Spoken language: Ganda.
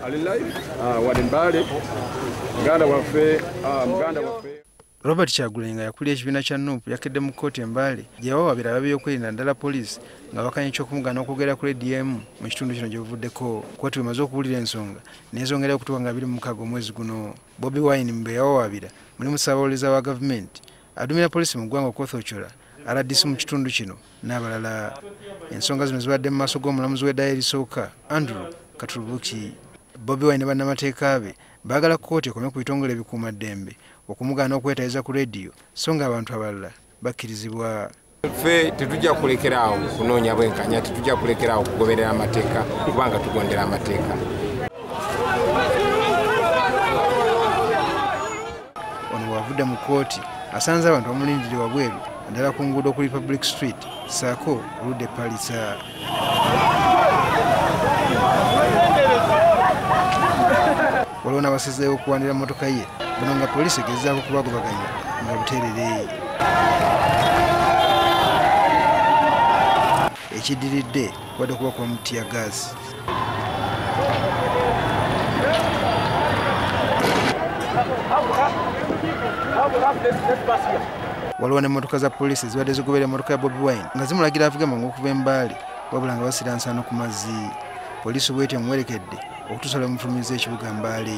ali live wali Mbale muganda waffe Robert Kyagulanyi nga yakulira ekibiina kya NUP yakedde mu kkooti Mbale gye bawabira ab'ebyokwerinda ddala poliisi nga bakanya eky'okumugaana okwogera ku Radio mu kitundu kino gye buvuddeko. Kkooti bw'emaze okuwulira ensonga n'ezongera okutuuka nga 26 omwezi guno. Bobi Wine mu be yawawabira mulimu ssaabawolereza wa gavumenti, adumira poliisi mu ggwanga Okoth Ochola, RDC mu kitundu kino n'abalala. Ensonga zino zibadde mu maaso g'omulamuzi w'eddaala erisooka Andrew Katulubuki. Bobi Wine bannamateeka be baagala kkooti ekome ku bitongole ebikuumaddembe okumugaana okwetaayiza ku radio so nga abantu abalala bakkirizibwa. Ffe tetujja kulekeraawo kunoonya bwenkanya, tetujja kulekeraawo kugoberera amateeka kubanga tugondera amateeka. Ono bw'avudde mu kkooti asanze abantu bamulindire wabweru naddala ku nguudo ku Republic Street ssaako oludde Palitsa. Waliwo n'abasizeewo okuwanira mmotoka ye bano nga poliisi egezaako kubagobaganya nga buteerere. Ekiddiridde wadde kuba kuba mu tiyagaazi. Waliwo n'emmotoka za poliisi zibadde zigoberera emmotoka ya Bobi Wine nga zimulagira avuge mangu okuva e Mbale wabula nga basira nsano ku mazzi. Poliisi bw'etyo emuwerekedde okutuusa lwe mufulumiza ekibuga Mbale.